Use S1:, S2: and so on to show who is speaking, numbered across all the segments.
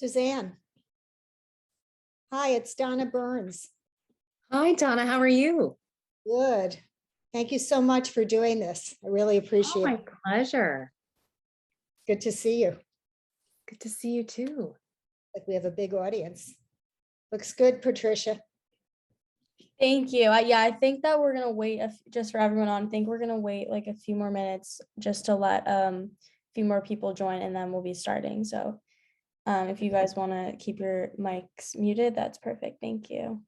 S1: Suzanne. Hi, it's Donna Burns.
S2: Hi, Donna. How are you?
S1: Good. Thank you so much for doing this. I really
S2: Oh,
S1: appreciate
S2: my
S1: it.
S2: pleasure.
S1: Good to see you.
S2: Good to see you too.
S1: Like we have a big audience. Looks good, Patricia.
S3: Thank you. Yeah, I think that we're gonna wait just for everyone on. I think we're gonna wait like a few more minutes just to let a few more people join, and then we'll be starting. So if you guys want to keep your mics muted, that's perfect. Thank you.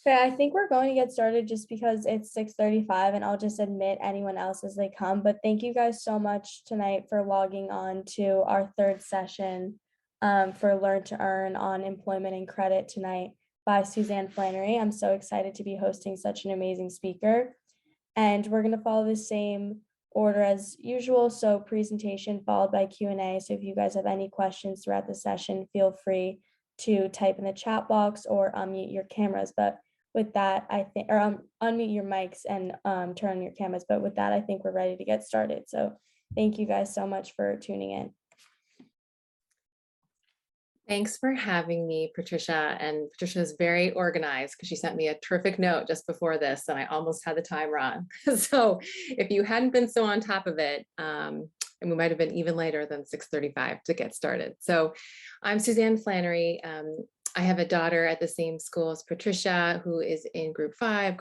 S3: Okay, I think we're going to get started just because it's 6:35, and I'll just admit anyone else as they come. But thank you guys so much tonight for logging on to our third session for Learn to Earn on Employment and Credit tonight by Suzanne Flannery. I'm so excited to be hosting such an amazing speaker. And we're going to follow the same order as usual. So presentation followed by Q&A. So if you guys have any questions throughout the session, feel free to type in the chat box or unmute your cameras. But with that, I think, or unmute your mics and turn on your cameras. But with that, I think we're ready to get started. So thank you guys so much for tuning in.
S2: Thanks for having me, Patricia. And Patricia is very organized because she sent me a terrific note just before this, and I almost had the time wrong. So if you hadn't been so on top of it, and we might have been even later than 6:35 to get started. So I'm Suzanne Flannery. I have a daughter at the same school as Patricia, who is in grade 5,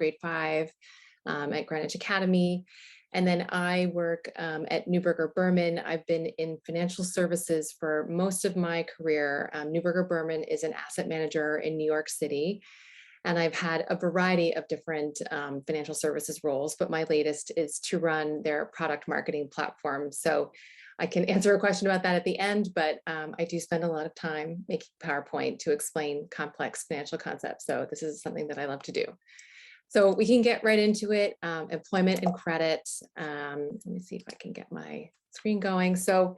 S2: at Greenwich Academy. And then I work at Neuberger Berman. I've been in financial services for most of my career. Neuberger Berman is an asset manager in New York City. And I've had a variety of different financial services roles, but my latest is to run their product marketing platform. So I can answer a question about that at the end, but I do spend a lot of time making PowerPoint to explain complex financial concepts. So this is something that I love to do. So we can get right into it. Employment and credit. Let me see if I can get my screen going. So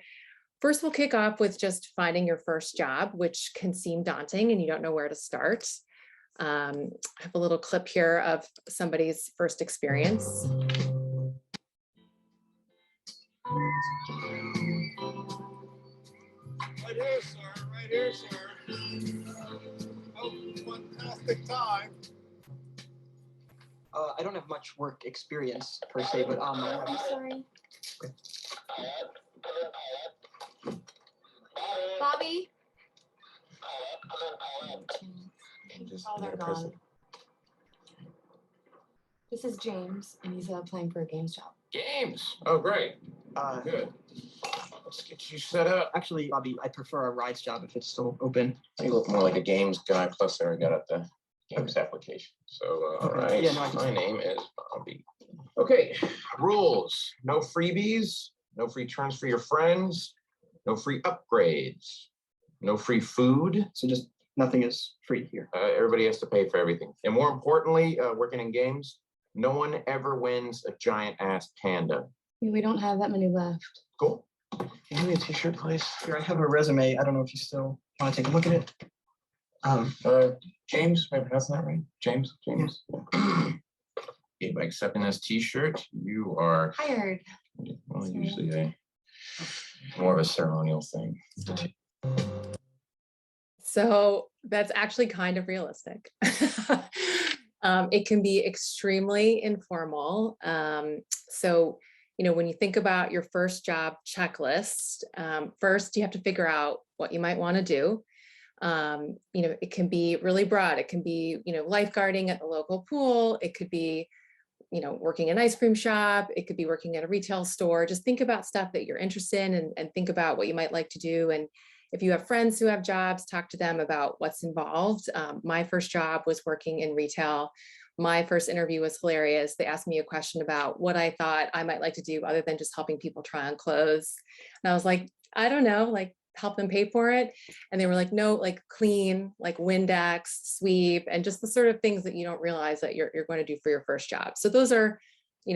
S2: first we'll kick off with just finding your first job, which can seem daunting and you don't know where to start. I have a little clip here of somebody's first experience.
S4: Right here, sir. Right here, sir. Oh, fantastic time.
S5: I don't have much work experience per se, but
S3: I'm sorry.
S6: Bobby?
S5: just
S6: Oh, they're gone. This is James, and he's applying for a games job.
S4: Games. Oh, great.
S5: uh,
S4: Good.
S6: Let's get you set up.
S5: Actually, Bobby, I prefer a rides job if it's still open.
S6: You look more like a games guy, plus there I got at the games application. So, all
S5: Okay.
S6: right,
S5: Yeah, no, I
S6: my name is Bobby. Okay, rules, no freebies, no free turns for your friends, no free upgrades, no free food.
S5: So just nothing is free here.
S6: Everybody has to pay for everything. And more importantly, working in games, no one ever wins a giant ass panda.
S2: We don't have that many left.
S6: Cool. Can you give me a t-shirt, please?
S5: Here, I have a resume. I don't know if you still want to take a look at it.
S6: James, am I pronouncing that right? James? Okay, by accepting this t-shirt, you are
S2: Hired.
S6: well, usually more of a ceremonial thing.
S2: So that's actually kind of realistic. It can be extremely informal. So, when you think about your first job checklist, first you have to figure out what you might want to do. It can be really broad. It can be, lifeguarding at the local pool. It could be, working in an ice cream shop. It could be working at a retail store. Just think about stuff that you're interested in and think about what you might like to do. And if you have friends who have jobs, talk to them about what's involved. My first job was working in retail. My first interview was hilarious. They asked me a question about what I thought I might like to do other than just helping people try on clothes. And I was like, I don't know, like help them pay for it. And they were like, no, like clean, like Windex, sweep, and just the sort of things that you don't realize that you're going to do for your first job. So those are,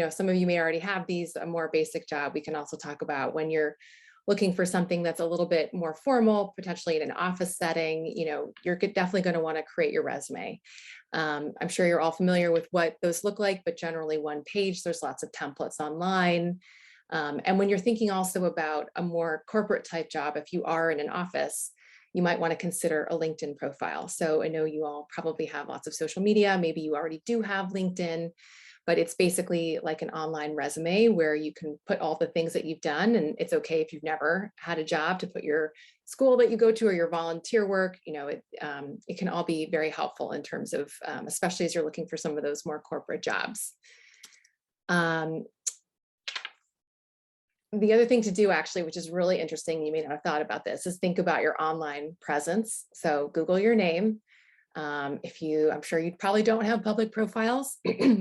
S2: some of you may already have these, a more basic job. We can also talk about when you're looking for something that's a little bit more formal, potentially in an office setting, you're definitely going to want to create your resume. I'm sure you're all familiar with what those look like, but generally one page. There's lots of templates online. And when you're thinking also about a more corporate type job, if you are in an office, you might want to consider a LinkedIn profile. So I know you all probably have lots of social media. Maybe you already do have LinkedIn, but it's basically like an online resume where you can put all the things that you've done. And it's okay if you've never had a job to put your school that you go to or your volunteer work. It can all be very helpful in terms of, especially as you're looking for some of those more corporate jobs. The other thing to do actually, which is really interesting, you may not have thought about this, is think about your online presence. So Google your name. I'm sure you probably don't have public profiles,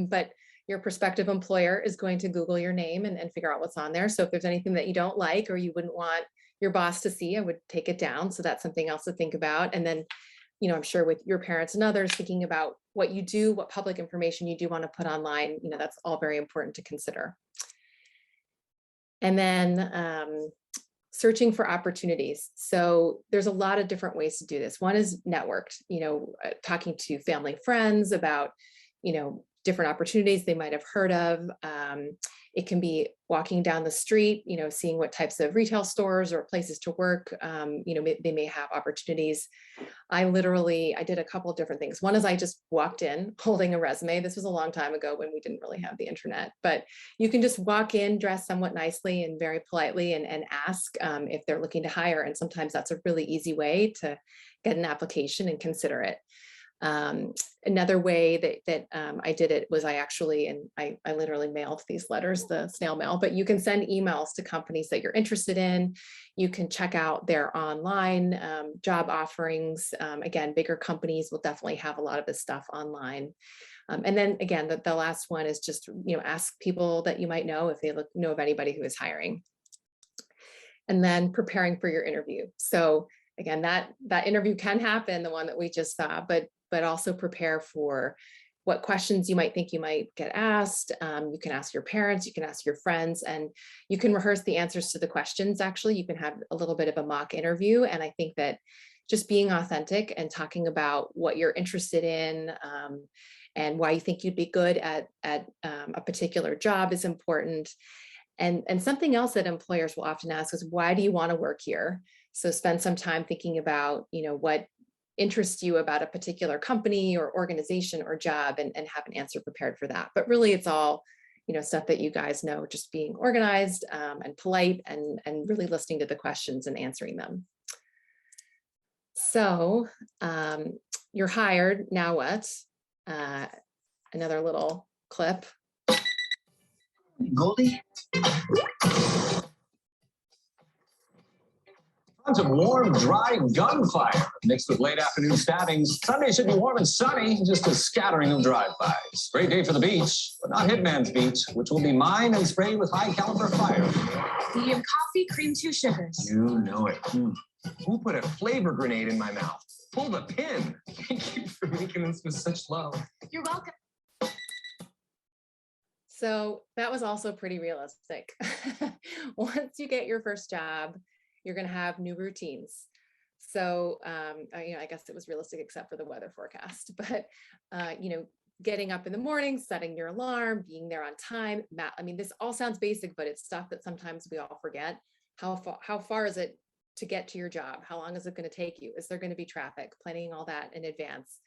S2: but your prospective employer is going to Google your name and figure out what's on there. So if there's anything that you don't like or you wouldn't want your boss to see, I would take it down. So that's something else to think about. And then, I'm sure with your parents and others, thinking about what you do, what public information you do want to put online, that's all very important to consider. And then searching for opportunities. So there's a lot of different ways to do this. One is networked, talking to family, friends about, different opportunities they might have heard of. It can be walking down the street, seeing what types of retail stores or places to work, they may have opportunities. I did a couple of different things. One is I just walked in holding a resume. This was a long time ago when we didn't really have the internet, but you can just walk in, dress somewhat nicely and very politely and ask if they're looking to hire. And sometimes that's a really easy way to get an application and consider it. Another way that I did it was I literally mailed these letters, the snail mail, but you can send emails to companies that you're interested in. You can check out their online job offerings. Again, bigger companies will definitely have a lot of this stuff online. And then again, the last one is just, ask people that you might know if they know of anybody who is hiring. And then preparing for your interview. So again, that interview can happen, the one that we just saw, but also prepare for what questions you might think you might get asked. You can ask your parents, you can ask your friends, and you can rehearse the answers to the questions. Actually, you can have a little bit of a mock interview. And I think that just being authentic and talking about what you're interested in and why you think you'd be good at a particular job is important. And something else that employers will often ask is, why do you want to work here? So spend some time thinking about, what interests you about a particular company or organization or job and have an answer prepared for that. But really it's all, stuff that you guys know, just being organized and polite and really listening to the questions and answering them. So you're hired, now what? Another little clip.
S5: Goldie?
S7: Tons of warm, dry gunfire mixed with late afternoon stabbings. Sunday should be warm and sunny, just a scattering of drive-bys. Great day for the beach, but not Hitman's Beach, which will be mined and sprayed with high caliber fire.
S8: Medium coffee, cream, 2 sugars.
S7: You know it. Who put a flavor grenade in my mouth? Pull the pin. Thank you for making this with such love.
S8: You're welcome.
S2: So that was also pretty realistic. Once you get your first job, you're going to have new routines. So, I guess it was realistic except for the weather forecast, but, getting up in the morning, setting your alarm, being there on time. This all sounds basic, but it's stuff that sometimes we all forget. How far is it to get to your job? How long is it going to take you? Is there going to be traffic? Planning all that in advance.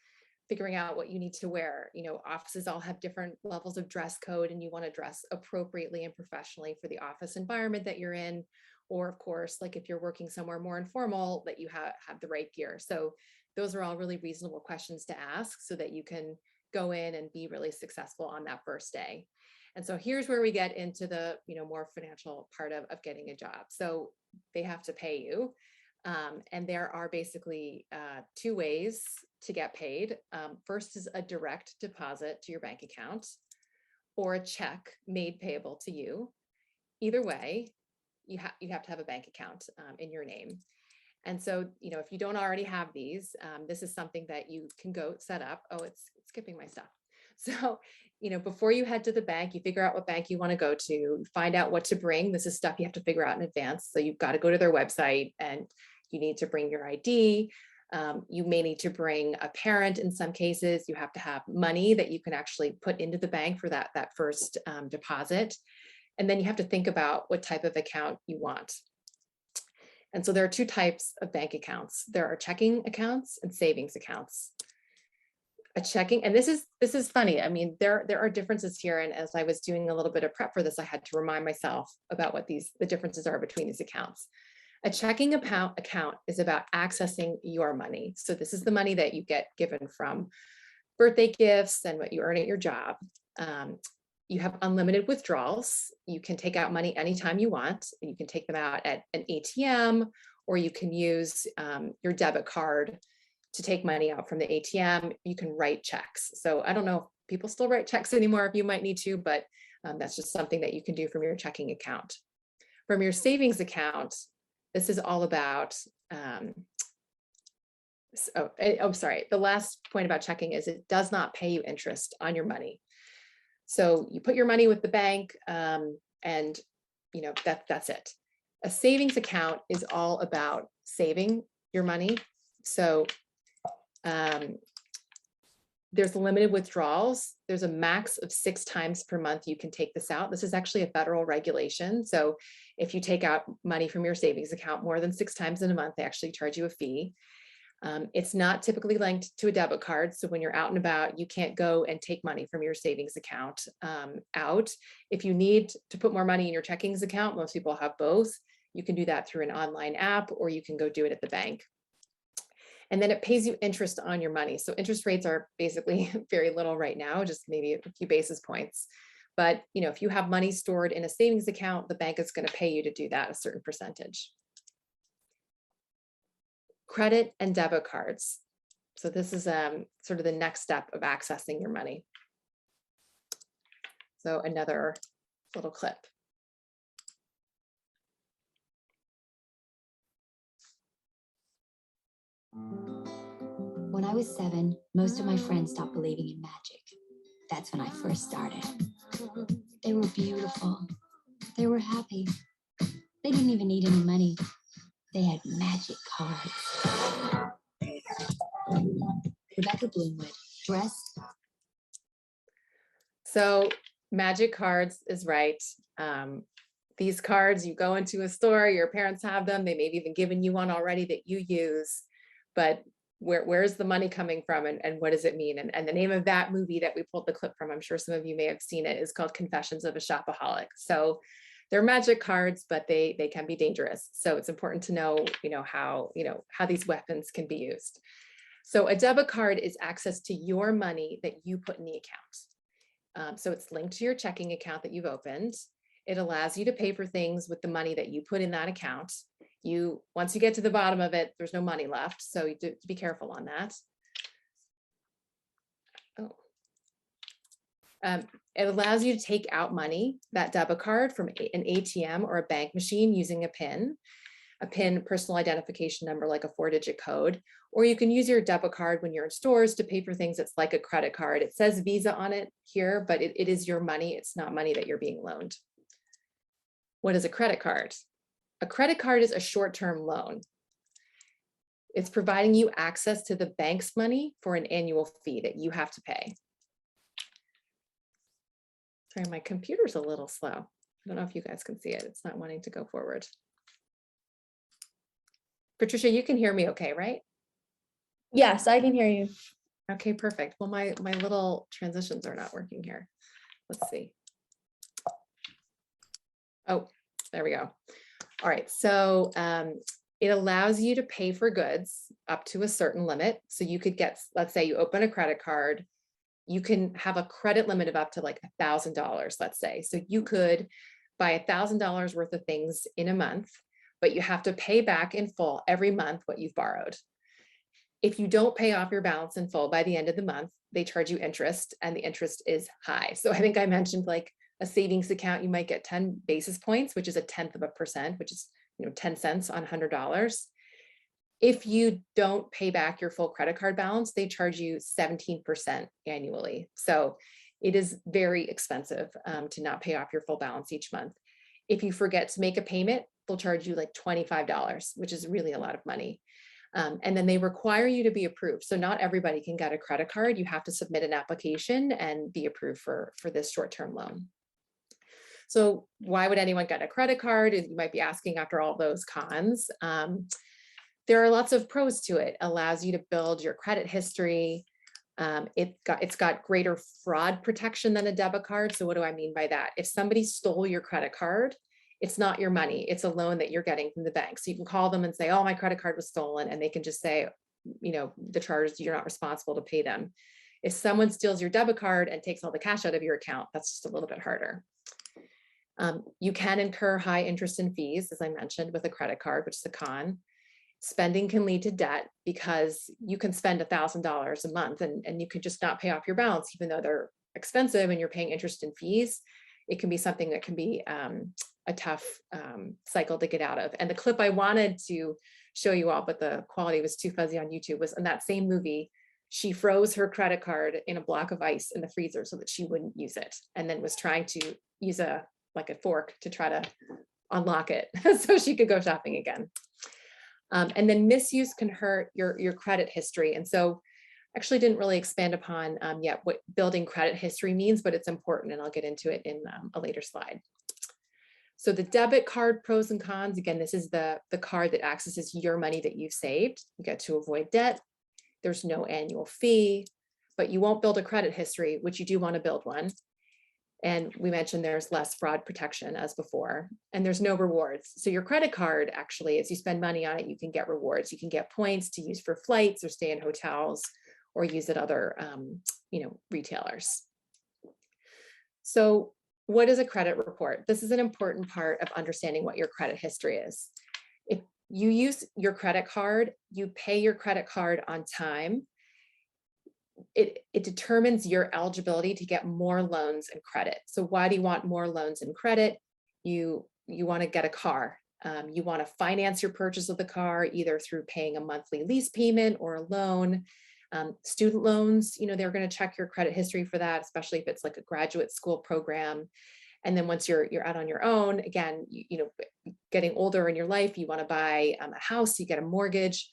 S2: Figuring out what you need to wear. Offices all have different levels of dress code, and you want to dress appropriately and professionally for the office environment that you're in. Or of course, like if you're working somewhere more informal, that you have the right gear. So those are all really reasonable questions to ask so that you can go in and be really successful on that first day. And so here's where we get into the more financial part of getting a job. So they have to pay you. And there are basically 2 ways to get paid. First is a direct deposit to your bank account or a check made payable to you. Either way, you have to have a bank account in your name. And so, if you don't already have these, this is something that you can go set up. Oh, it's skipping my stuff. So, before you head to the bank, you figure out what bank you want to go to, find out what to bring. This is stuff you have to figure out in advance. So you've got to go to their website and you need to bring your ID. You may need to bring a parent in some cases. You have to have money that you can actually put into the bank for that first deposit. And then you have to think about what type of account you want. And so there are 2 types of bank accounts. There are checking accounts and savings accounts. A checking, and this is funny. There are differences here. And as I was doing a little bit of prep for this, I had to remind myself about what the differences are between these accounts. A checking account is about accessing your money. So this is the money that you get given from birthday gifts and what you earn at your job. You have unlimited withdrawals. You can take out money anytime you want. You can take them out at an ATM, or you can use your debit card to take money out from the ATM. You can write checks. So I don't know if people still write checks anymore, if you might need to, but that's just something that you can do from your checking account. From your savings account, this is all about, the last point about checking is it does not pay you interest on your money. So you put your money with the bank and that's it. A savings account is all about saving your money. So there's limited withdrawals. There's a max of 6 times per month you can take this out. This is actually a federal regulation. So if you take out money from your savings account more than 6 times in a month, they actually charge you a fee. It's not typically linked to a debit card. So when you're out and about, you can't go and take money from your savings account out. If you need to put more money in your checkings account, most people have both. You can do that through an online app, or you can go do it at the bank. And then it pays you interest on your money. So interest rates are basically very little right now, just maybe a few basis points. But if you have money stored in a savings account, the bank is going to pay you to do that a certain percentage. Credit and debit cards. So this is sort of the next step of accessing your money. So another little clip.
S9: When I was 7, most of my friends stopped believing in magic. That's when I first started. They were beautiful. They were happy. They didn't even need any money. They had magic cards. Rebecca Bloomwood, dress.
S2: So magic cards is right. These cards, you go into a store, your parents have them. They may have even given you one already that you use, but where's the money coming from and what does it mean? And the name of that movie that we pulled the clip from, I'm sure some of you may have seen it, is called Confessions of a Shopaholic. So they're magic cards, but they can be dangerous. So it's important to know, how these weapons can be used. So a debit card is access to your money that you put in the account. So it's linked to your checking account that you've opened. It allows you to pay for things with the money that you put in that account. once you get to the bottom of it, there's no money left. So you do be careful on that. Oh. It allows you to take out money, that debit card, from an ATM or a bank machine using a PIN, personal identification number, like a 4-digit code, or you can use your debit card when you're in stores to pay for things that's like a credit card. It says Visa on it here, but it is your money. It's not money that you're being loaned. What is a credit card? A credit card is a short-term loan. It's providing you access to the bank's money for an annual fee that you have to pay. Sorry, my computer's a little slow. I don't know if you guys can see it. It's not wanting to go forward. Patricia, you can hear me okay, right?
S3: Yes, I can hear you.
S2: Okay, perfect. Well, my little transitions are not working here. Let's see. Oh, there we go. All right, so it allows you to pay for goods up to a certain limit. So you could get, let's say you open a credit card, you can have a credit limit of up to like $1,000, let's say. So you could buy $1,000 worth of things in a month, but you have to pay back in full every month what you've borrowed. If you don't pay off your balance in full by the end of the month, they charge you interest, and the interest is high. So I think I mentioned like a savings account, you might get 10 basis points, which is 0.1%, which is 10 cents on $100. If you don't pay back your full credit card balance, they charge you 17% annually. So it is very expensive to not pay off your full balance each month. If you forget to make a payment, they'll charge you like $25, which is really a lot of money. And then they require you to be approved. So not everybody can get a credit card. You have to submit an application and be approved for this short-term loan. So why would anyone get a credit card? You might be asking after all those cons. There are lots of pros to it. Allows you to build your credit history. It's got greater fraud protection than a debit card. So what do I mean by that? If somebody stole your credit card, it's not your money. It's a loan that you're getting from the bank. So you can call them and say, oh, my credit card was stolen. And they can just say, the charges, you're not responsible to pay them. If someone steals your debit card and takes all the cash out of your account, that's just a little bit harder. You can incur high interest and fees, as I mentioned, with a credit card, which is a con. Spending can lead to debt because you can spend $1,000 a month and you can just not pay off your balance, even though they're expensive and you're paying interest and fees. It can be something that can be a tough cycle to get out of. And the clip I wanted to show you all, but the quality was too fuzzy on YouTube, was in that same movie. She froze her credit card in a block of ice in the freezer so that she wouldn't use it, and then was trying to use a fork to try to unlock it so she could go shopping again. And then misuse can hurt your credit history. And so actually didn't really expand upon yet what building credit history means, but it's important, and I'll get into it in a later slide. So the debit card pros and cons, again, this is the card that accesses your money that you've saved. You get to avoid debt. There's no annual fee, but you won't build a credit history, which you do want to build one. And we mentioned there's less fraud protection as before, and there's no rewards. So your credit card, actually, as you spend money on it, you can get rewards. You can get points to use for flights or stay in hotels or use at other, retailers. So what is a credit report? This is an important part of understanding what your credit history is. If you use your credit card, you pay your credit card on time, it determines your eligibility to get more loans and credit. So why do you want more loans and credit? You want to get a car. You want to finance your purchase of the car, either through paying a monthly lease payment or a loan. Student loans, they're going to check your credit history for that, especially if it's like a graduate school program. And then once you're out on your own, again, getting older in your life, you want to buy a house, you get a mortgage.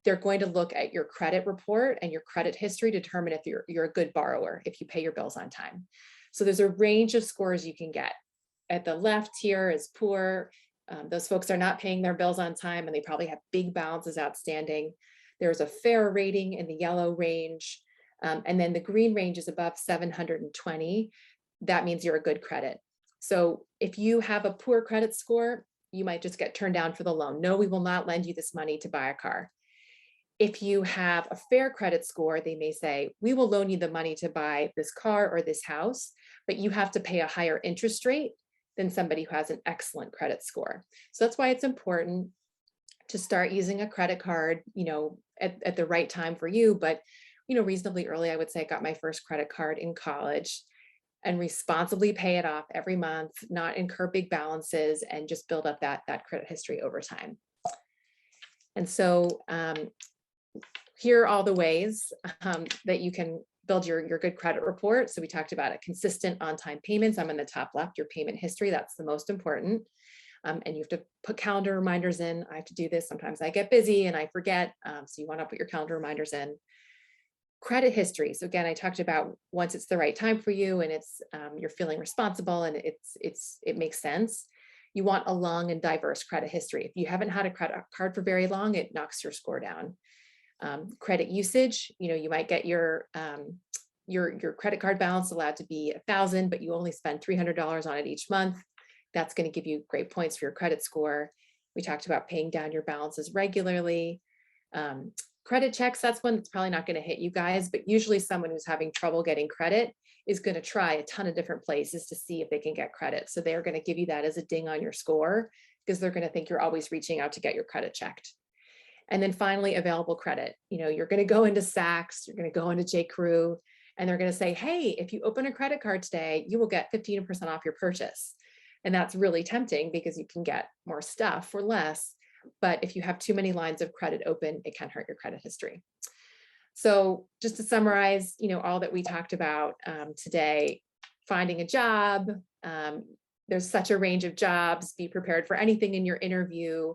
S2: They're going to look at your credit report and your credit history to determine if you're a good borrower, if you pay your bills on time. So there's a range of scores you can get. At the left here is poor. Those folks are not paying their bills on time and they probably have big balances outstanding. There's a fair rating in the yellow range. And then the green range is above 720. That means you're a good credit. So if you have a poor credit score, you might just get turned down for the loan. No, we will not lend you this money to buy a car. If you have a fair credit score, they may say, we will loan you the money to buy this car or this house, but you have to pay a higher interest rate than somebody who has an excellent credit score. So that's why it's important to start using a credit card, at the right time for you, but, reasonably early. I would say I got my first credit card in college, and responsibly pay it off every month, not incur big balances, and just build up that credit history over time. And so here are all the ways that you can build your good credit report. So we talked about a consistent on-time payments. I'm in the top left, your payment history. That's the most important. And you have to put calendar reminders in. I have to do this. Sometimes I get busy and I forget. So you want to put your calendar reminders in. Credit history. So again, I talked about once it's the right time for you and it's you're feeling responsible and it makes sense. You want a long and diverse credit history. If you haven't had a credit card for very long, it knocks your score down. Credit usage, you might get your credit card balance allowed to be $1,000, but you only spend $300 on it each month. That's going to give you great points for your credit score. We talked about paying down your balances regularly. Credit checks, that's one that's probably not going to hit you guys, but usually someone who's having trouble getting credit is going to try a ton of different places to see if they can get credit. So they're going to give you that as a ding on your score because they're going to think you're always reaching out to get your credit checked. And then finally, available credit. You're going to go into Saks, you're going to go into J.Crew, and they're going to say, hey, if you open a credit card today, you will get 15% off your purchase. And that's really tempting because you can get more stuff for less. But if you have too many lines of credit open, it can hurt your credit history. So just to summarize, all that we talked about today, finding a job, there's such a range of jobs, be prepared for anything in your interview.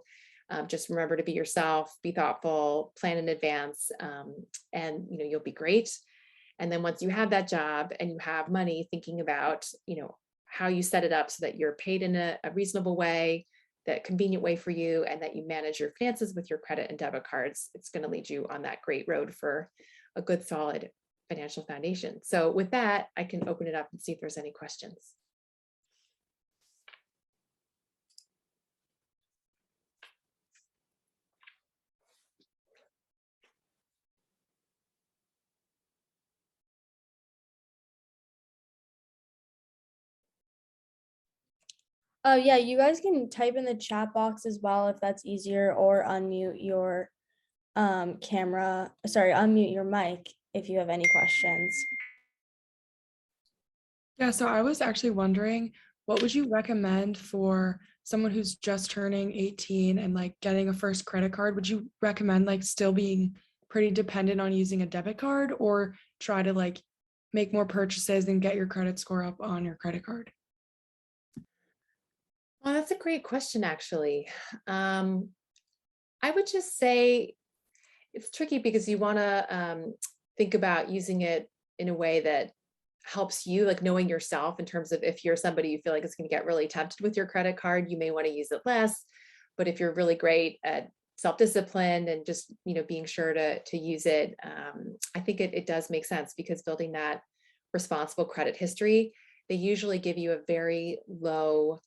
S2: Just remember to be yourself, be thoughtful, plan in advance, and you'll be great. And then once you have that job and you have money, thinking about how you set it up so that you're paid in a reasonable way, that convenient way for you, and that you manage your finances with your credit and debit cards, it's going to lead you on that great road for a good, solid financial foundation. So with that, I can open it up and see if there's any questions.
S3: Yeah, you guys can type in the chat box as well if that's easier, or unmute your unmute your mic if you have any questions.
S10: Yeah, so I was actually wondering, what would you recommend for someone who's just turning 18 and like getting a first credit card? Would you recommend like still being pretty dependent on using a debit card, or try to like make more purchases and get your credit score up on your credit card?
S2: Well, that's a great question, actually. I would just say it's tricky because you want to think about using it in a way that helps you, like knowing yourself in terms of if you're somebody you feel like it's going to get really tempted with your credit card, you may want to use it less. But if you're really great at self-discipline and just, being sure to use it, I think it does make sense, because building that responsible credit history, they usually give you a very low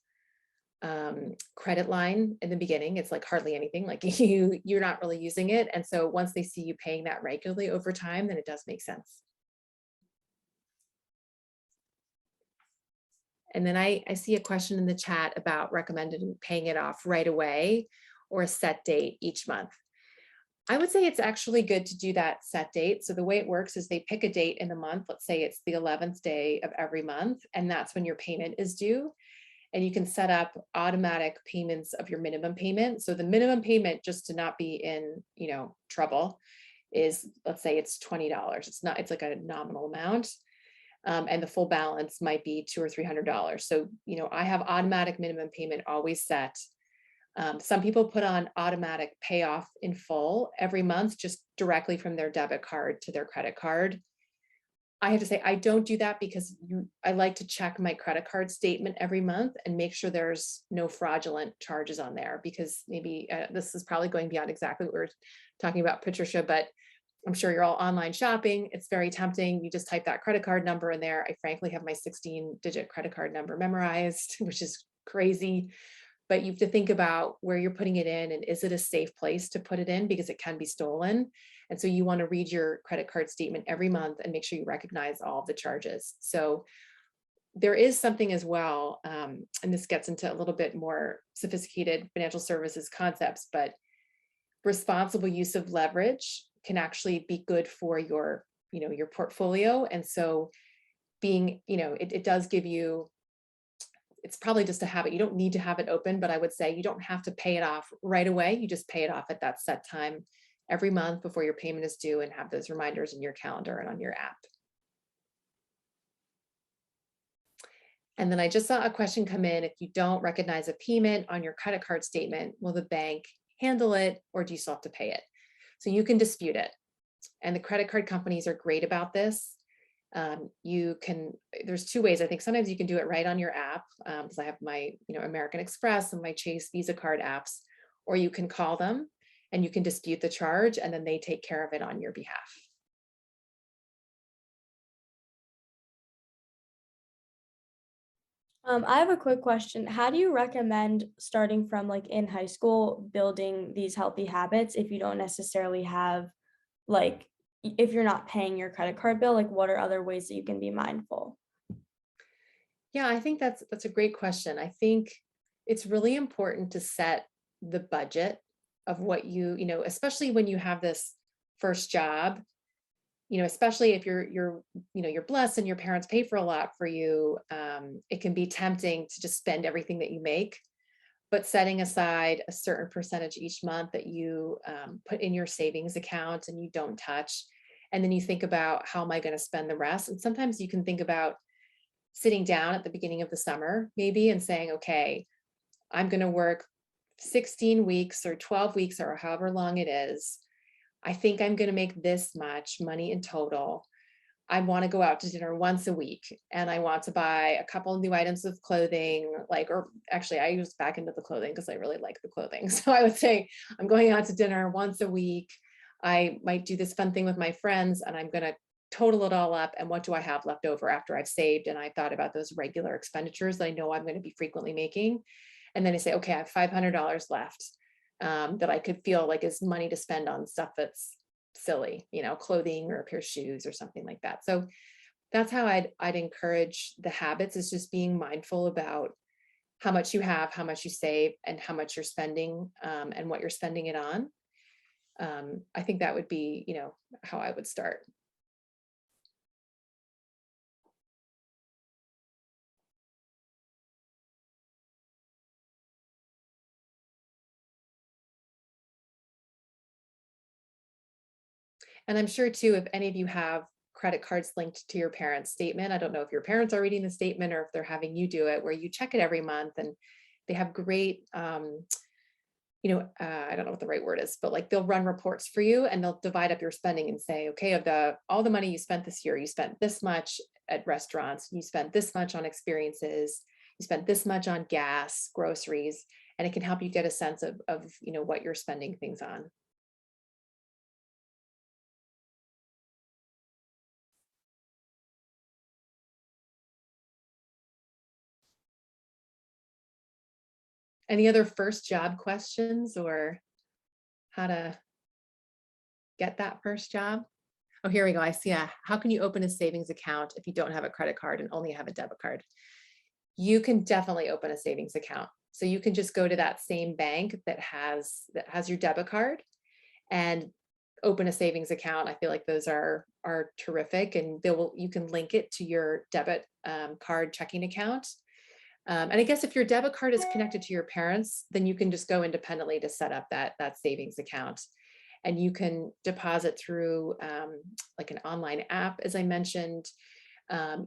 S2: credit line in the beginning. It's like hardly anything, like you're not really using it. And so once they see you paying that regularly over time, then it does make sense. And then I see a question in the chat about recommended paying it off right away or a set date each month. I would say it's actually good to do that set date. So the way it works is they pick a date in the month. Let's say it's the 11th day of every month, and that's when your payment is due. And you can set up automatic payments of your minimum payment. So the minimum payment, just to not be in, trouble, is, let's say it's $20. It's like a nominal amount. And the full balance might be $200 or $300. So, I have automatic minimum payment always set. Some people put on automatic payoff in full every month, just directly from their debit card to their credit card. I have to say, I don't do that because I like to check my credit card statement every month and make sure there's no fraudulent charges on there, because maybe this is probably going beyond exactly what we're talking about, Patricia, but I'm sure you're all online shopping. It's very tempting. You just type that credit card number in there. I frankly have my 16-digit credit card number memorized, which is crazy. But you have to think about where you're putting it in, and is it a safe place to put it in, because it can be stolen. And so you want to read your credit card statement every month and make sure you recognize all of the charges. So there is something as well, and this gets into a little bit more sophisticated financial services concepts, but responsible use of leverage can actually be good for your, your portfolio. And so being, it does give you, it's probably just a habit. You don't need to have it open, but I would say you don't have to pay it off right away. You just pay it off at that set time every month before your payment is due, and have those reminders in your calendar and on your app. And then I just saw a question come in. If you don't recognize a payment on your credit card statement, will the bank handle it, or do you still have to pay it? So you can dispute it. And the credit card companies are great about this. There's two ways. I think sometimes you can do it right on your app, because I have my, American Express and my Chase Visa card apps, or you can call them and you can dispute the charge, and then they take care of it on your behalf.
S3: I have a quick question. How do you recommend starting from like in high school, building these healthy habits if you don't necessarily have, like, if you're not paying your credit card bill, like what are other ways that you can be mindful?
S2: Yeah, I think that's a great question. I think it's really important to set the budget of what especially when you have this first job, especially if you're blessed and your parents pay for a lot for you, it can be tempting to just spend everything that you make. But setting aside a certain percentage each month that you put in your savings account and you don't touch, and then you think about, how am I going to spend the rest? And sometimes you can think about sitting down at the beginning of the summer maybe and saying, okay, I'm going to work 16 weeks or 12 weeks or however long it is. I think I'm going to make this much money in total. I want to go out to dinner once a week, and I want to buy a couple of new items of clothing, or actually I use back into the clothing because I really like the clothing. So I would say I'm going out to dinner once a week. I might do this fun thing with my friends, and I'm going to total it all up. And what do I have left over after I've saved? And I thought about those regular expenditures that I know I'm going to be frequently making. And then I say, okay, I have $500 left that I could feel like is money to spend on stuff that's silly, clothing or a pair of shoes or something like that. So that's how I'd encourage the habits, is just being mindful about how much you have, how much you save, and how much you're spending, and what you're spending it on. I think that would be, how I would start. And I'm sure too, if any of you have credit cards linked to your parents' statement, I don't know if your parents are reading the statement or if they're having you do it, where you check it every month, and they have great, I don't know what the right word is, but like they'll run reports for you, and they'll divide up your spending and say, okay, of all the money you spent this year, you spent this much at restaurants, you spent this much on experiences, you spent this much on gas, groceries, and it can help you get a sense of what you're spending things on. Any other first job questions, or how to get that first job? Oh, here we go. I see. How can you open a savings account if you don't have a credit card and only have a debit card? You can definitely open a savings account. So you can just go to that same bank that has your debit card and open a savings account. I feel like those are terrific, and you can link it to your debit card checking account. And I guess if your debit card is connected to your parents, then you can just go independently to set up that savings account. And you can deposit through like an online app, as I mentioned.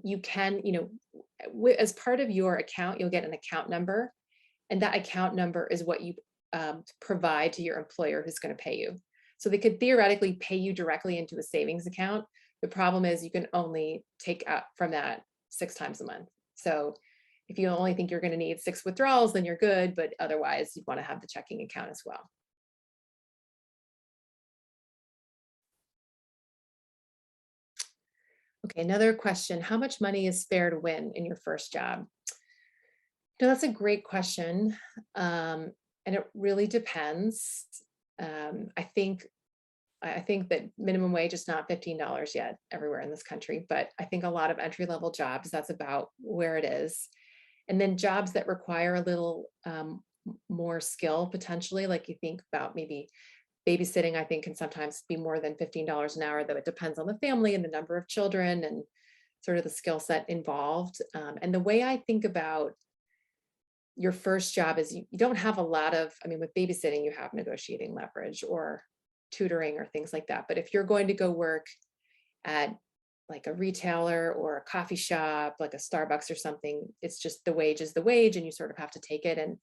S2: You can, as part of your account, you'll get an account number. And that account number is what you provide to your employer who's going to pay you. So they could theoretically pay you directly into a savings account. The problem is you can only take out from that 6 times a month. So if you only think you're going to need 6 withdrawals, then you're good. But otherwise, you'd want to have the checking account as well. Okay, another question. How much money is fair to win in your first job? That's a great question. And it really depends. I think that minimum wage is not $15 yet everywhere in this country, but I think a lot of entry-level jobs, that's about where it is. And then jobs that require a little more skill, potentially, like you think about maybe babysitting, I think, can sometimes be more than $15 an hour, though it depends on the family and the number of children and sort of the skill set involved. And the way I think about your first job is you don't have a lot of, I mean, with babysitting, you have negotiating leverage or tutoring or things like that. But if you're going to go work at like a retailer or a coffee shop, like a Starbucks or something, it's just the wage is the wage and you sort of have to take it. And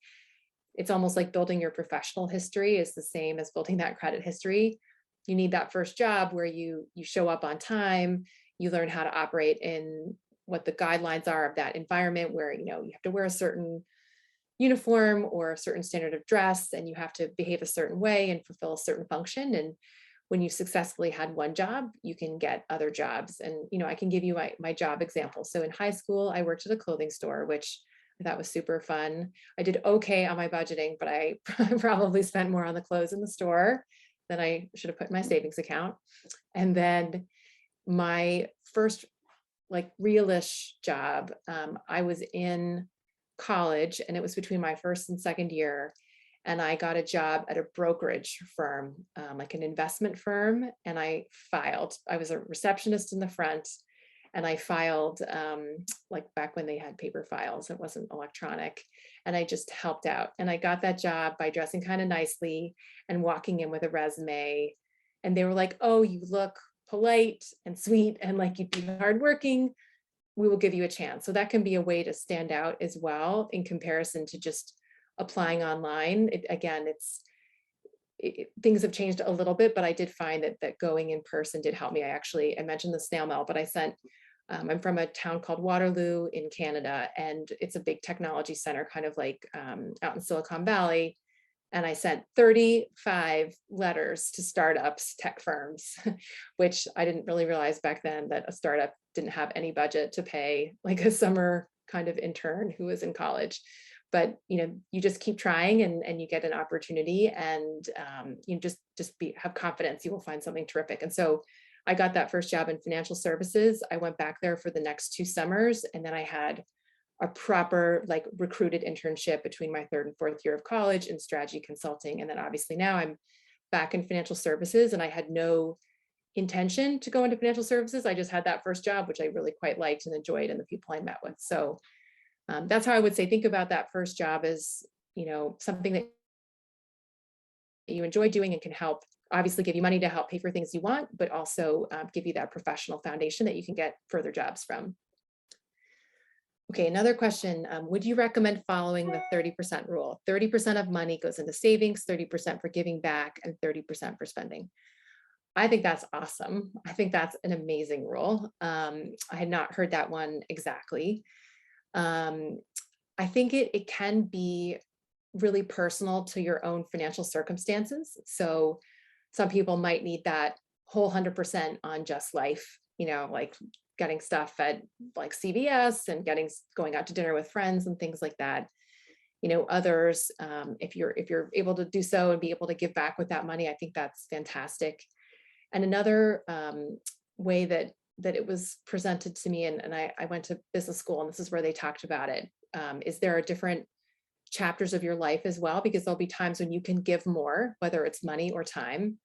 S2: it's almost like building your professional history is the same as building that credit history. You need that first job where you show up on time, you learn how to operate in what the guidelines are of that environment where, you know, you have to wear a certain uniform or a certain standard of dress, and you have to behave a certain way and fulfill a certain function. And when you successfully had one job, you can get other jobs. And, you know, I can give you my job example. So in high school, I worked at a clothing store, which I thought was super fun. I did okay on my budgeting, but I probably spent more on the clothes in the store than I should have put in my savings account. And then my first like realish job, I was in college and it was between my first and second year. And I got a job at a brokerage firm, like an investment firm. And I was a receptionist in the front and I filed like back when they had paper files, it wasn't electronic. And I just helped out. And I got that job by dressing kind of nicely and walking in with a resume. And they were like, oh, you look polite and sweet and like you'd be hardworking. We will give you a chance. So that can be a way to stand out as well in comparison to just applying online. Things have changed a little bit, but I did find that going in person did help me. I mentioned the snail mail, but I'm from a town called Waterloo in Canada, and it's a big technology center, kind of like out in Silicon Valley. And I sent 35 letters to startups, tech firms, which I didn't really realize back then that a startup didn't have any budget to pay like a summer kind of intern who was in college. But you know, you just keep trying and you get an opportunity, and you have confidence you will find something terrific. And so I got that first job in financial services. I went back there for the next 2 summers, and then I had a proper like recruited internship between my 3rd and 4th year of college in strategy consulting. And then obviously now I'm back in financial services, and I had no intention to go into financial services. I just had that first job, which I really quite liked and enjoyed, and the people I met with. So that's how I would say, think about that first job as, you know, something that you enjoy doing and can help obviously give you money to help pay for things you want, but also give you that professional foundation that you can get further jobs from. Okay, another question. Would you recommend following the 30% rule? 30% of money goes into savings, 30% for giving back, and 30% for spending. I think that's awesome. I think that's an amazing rule. I had not heard that one exactly. I think it can be really personal to your own financial circumstances. So some people might need that whole 100% on just life, you know, like getting stuff at like CVS and going out to dinner with friends and things like that. You know, others, if you're able to do so and be able to give back with that money, I think that's fantastic. And another way that it was presented to me, and I went to business school, and this is where they talked about it, is there are different chapters of your life as well, because there'll be times when you can give more, whether it's money or time,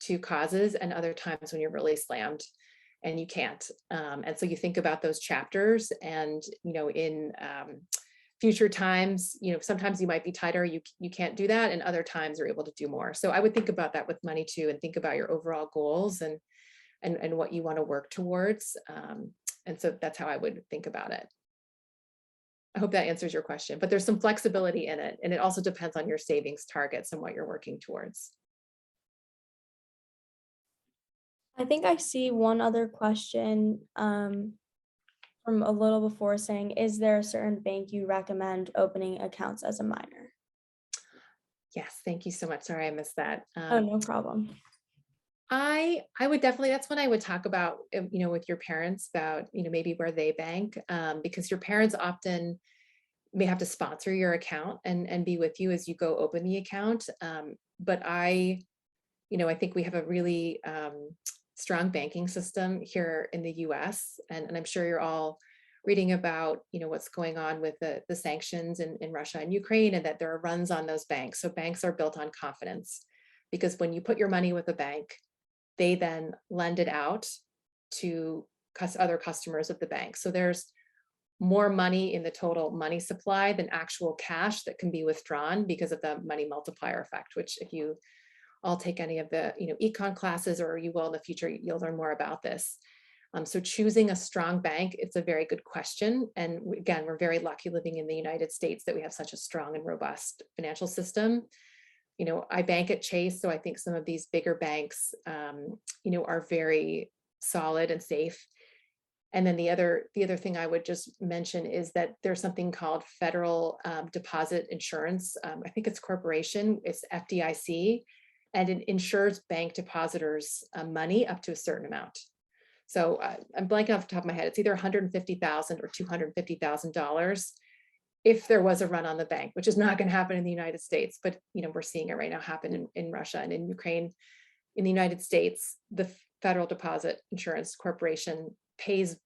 S2: to causes, and other times when you're really slammed and you can't. And so you think about those chapters, and, you know, in future times, you know, sometimes you might be tighter, you can't do that, and other times you're able to do more. So I would think about that with money too, and think about your overall goals and what you want to work towards. And so that's how I would think about it. I hope that answers your question, but there's some flexibility in it, and it also depends on your savings targets and what you're working towards.
S3: I think I see one other question from a little before saying, is there a certain bank you recommend opening accounts as a minor?
S2: Yes, thank you so much. Sorry, I missed that.
S3: Oh, no problem.
S2: I would definitely, that's when I would talk about, you know, with your parents about, you know, maybe where they bank, because your parents often may have to sponsor your account and be with you as you go open the account. But I think we have a really strong banking system here in the US, and I'm sure you're all reading about, you know, what's going on with the sanctions in Russia and Ukraine, and that there are runs on those banks. So banks are built on confidence. because when you put your money with a bank, they then lend it out to other customers of the bank. So there's more money in the total money supply than actual cash that can be withdrawn because of the money multiplier effect, which if you all take any of the econ classes, or you will in the future, you'll learn more about this. So choosing a strong bank, it's a very good question. And again, we're very lucky living in the United States that we have such a strong and robust financial system. I bank at Chase, so I think some of these bigger banks, are very solid and safe. And then the other thing I would just mention is that there's something called Federal Deposit Insurance. I think it's corporation, it's FDIC, and it insures bank depositors money up to a certain amount. So I'm blanking off the top of my head. It's either $150,000 or $250,000 if there was a run on the bank, which is not going to happen in the United States. But we're seeing it right now happen in Russia and in Ukraine. In the United States, the Federal Deposit Insurance Corporation pays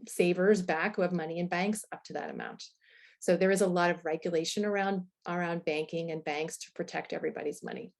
S2: savers back who have money in banks up to that amount. So there is a lot of regulation around banking and banks to protect everybody's money.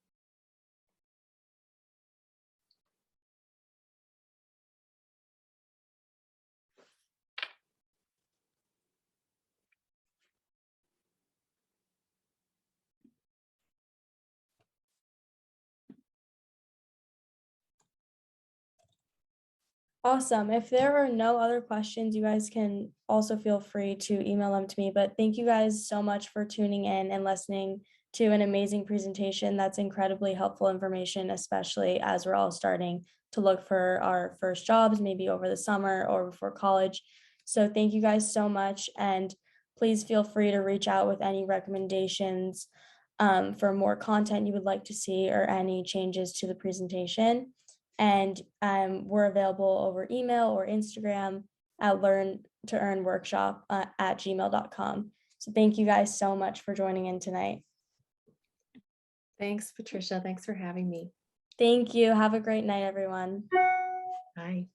S3: Awesome. If there are no other questions, you guys can also feel free to email them to me. But thank you guys so much for tuning in and listening to an amazing presentation. That's incredibly helpful information, especially as we're all starting to look for our first jobs, maybe over the summer or before college. So thank you guys so much. And please feel free to reach out with any recommendations for more content you would like to see or any changes to the presentation. And we're available over email or Instagram at learn2earnworkshop@gmail.com. So thank you guys so much for joining in tonight.
S2: Thanks, Patricia. Thanks for having me.
S3: Thank you. Have a great night, everyone.
S2: Bye.